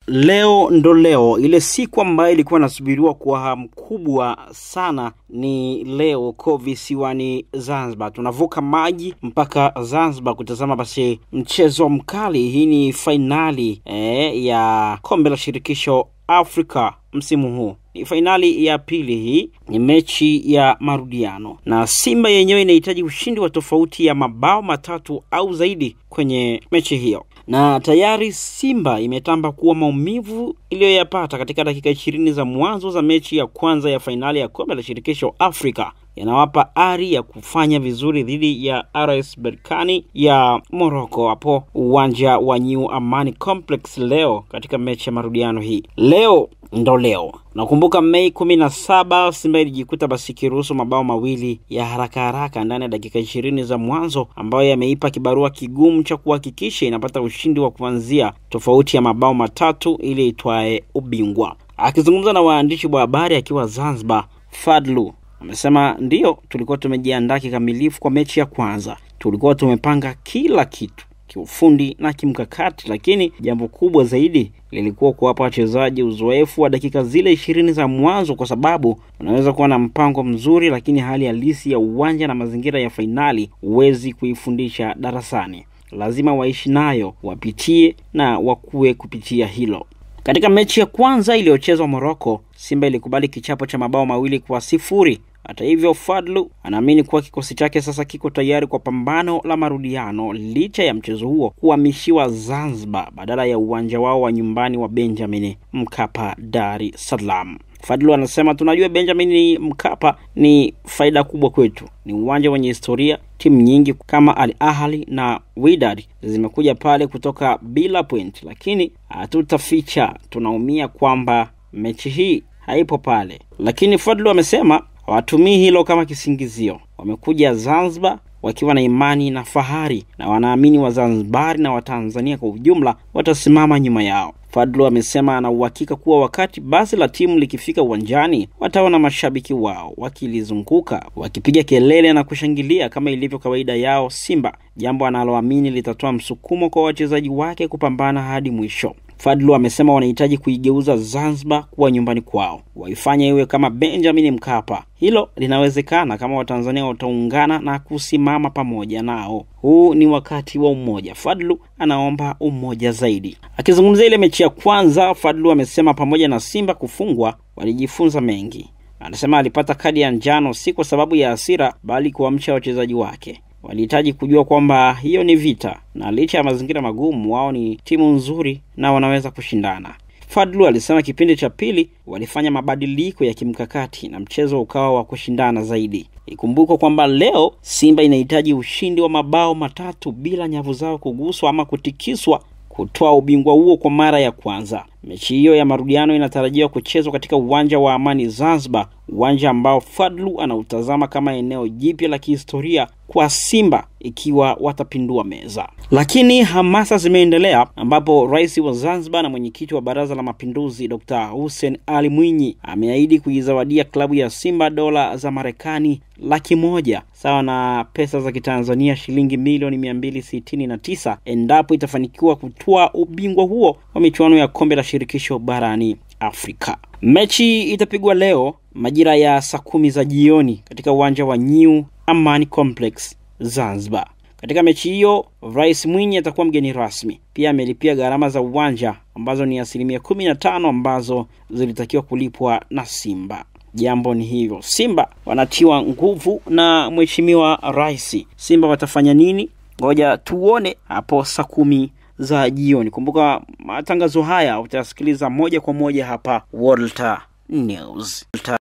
Leo ndo leo, ile siku ambayo ilikuwa nasubiriwa kwa hamu kubwa sana ni leo kwa visiwani Zanzibar. Tunavuka maji mpaka Zanzibar kutazama basi mchezo mkali. Hii ni finali ya kombe la shirikisho Afrika msimu huu. Ni finali ya pili, hii ni mechi ya marudiano, na Simba yenyewe inahitaji ushindi wa tofauti ya mabao 3 au zaidi kwenye mechi hiyo. Na tayari Simba imetamba kuwa maumivu iliyoyapata katika dakika 20 za mwanzo za mechi ya kwanza ya finali ya kombe la shirikisho Afrika yanawapa ari ya kufanya vizuri dhidi ya RS Berkane ya Morocco hapo uwanja wa New Amani Complex leo katika mechi ya marudiano hii. Leo ndo leo. Nakumbuka Mei 17 Simba ilijikuta basi kiruhusu mabao mawili ya haraka ndani ya dakika 20 za mwanzo, ambayo yameipa kibarua kigumu cha kuhakikisha inapata ushindi wa kuanzia tofauti ya mabao 3 ili itwae ubingwa. Akizungumza na waandishi wa habari akiwa Zanzibar, Fadlu amesema ndio tulikuwa tumejiandaa kikamilifu kwa mechi ya kwanza. Tulikuwa tumepanga kila kitu kiufundi na kimkakati, lakini jambo kubwa zaidi lilikuwa kuwapa wachezaji uzoefu wa dakika zile 20 za mwanzo, kwa sababu unaweza kuwa na mpango mzuri lakini hali halisi ya uwanja na mazingira ya finali huwezi kuifundisha darasani. Lazima waishi nayo, wapitie na wakue kupitia hilo. Katika mechi ya kwanza iliyochezwa Morocco, Simba ilikubali kichapo cha mabao 2-0. Hata hivyo, Fadlu anaamini kuwa kikosi chake sasa kiko tayari kwa pambano la marudiano licha ya mchezo huo kuhamishiwa Zanzibar badala ya uwanja wao wa nyumbani wa Benjamin Mkapa, Dar es Salaam. Fadlu anasema tunajua Benjamin Mkapa ni faida kubwa kwetu. Ni uwanja wenye historia. Timu nyingi kama Al Ahly na Wydad zimekuja pale kutoka bila point, lakini hatutaficha tunaumia kwamba mechi hii haipo pale. Lakini Fadlu amesema hawatumii hilo kama kisingizio. Wamekuja Zanzibar wakiwa na imani na fahari, na wanaamini Wazanzibari na Watanzania kwa ujumla watasimama nyuma yao. Fadlu amesema ana uhakika kuwa wakati basi la timu likifika uwanjani wataona mashabiki wao wakilizunguka, wakipiga kelele na kushangilia kama ilivyo kawaida yao Simba, jambo analoamini litatoa msukumo kwa wachezaji wake kupambana hadi mwisho. Fadlu amesema wanahitaji kuigeuza Zanzibar kuwa nyumbani kwao, waifanye iwe kama Benjamin Mkapa. Hilo linawezekana kama Watanzania wataungana na kusimama pamoja nao. Huu ni wakati wa umoja. Fadlu anaomba umoja zaidi. Akizungumzia ile mechi ya kwanza, Fadlu amesema pamoja na Simba kufungwa walijifunza mengi. Anasema alipata kadi ya njano si kwa sababu ya hasira, bali kuamsha wachezaji wake. Walihitaji kujua kwamba hiyo ni vita, na licha ya mazingira magumu wao ni timu nzuri na wanaweza kushindana. Fadlu alisema kipindi cha pili walifanya mabadiliko ya kimkakati na mchezo ukawa wa kushindana zaidi. Ikumbuko kwamba leo Simba inahitaji ushindi wa mabao 3 bila nyavu zao kuguswa ama kutikiswa kutoa ubingwa huo kwa mara ya kwanza. Mechi hiyo ya marudiano inatarajiwa kuchezwa katika uwanja wa Amani Zanzibar, uwanja ambao Fadlu anautazama kama eneo jipya la kihistoria kwa Simba ikiwa watapindua meza. Lakini hamasa zimeendelea, ambapo Rais wa Zanzibar na mwenyekiti wa Baraza la Mapinduzi Dr. Hussein Ali Mwinyi ameahidi kuizawadia klabu ya Simba dola za Marekani 100,000 sawa na pesa za kitanzania shilingi milioni 269 endapo itafanikiwa kutoa ubingwa huo wa michuano ya kombe la shirikisho barani Afrika. Mechi itapigwa leo majira ya saa 10 za jioni katika uwanja wa New Amani Complex Zanzibar. Katika mechi hiyo, Rais Mwinyi atakuwa mgeni rasmi. Pia amelipia gharama za uwanja ambazo ni 15% ambazo zilitakiwa kulipwa na Simba. Jambo ni hivyo, Simba wanatiwa nguvu na Mheshimiwa Rais. Simba watafanya nini? Ngoja tuone hapo saa 10 za jioni. Kumbuka matangazo haya utasikiliza moja kwa moja hapa World News.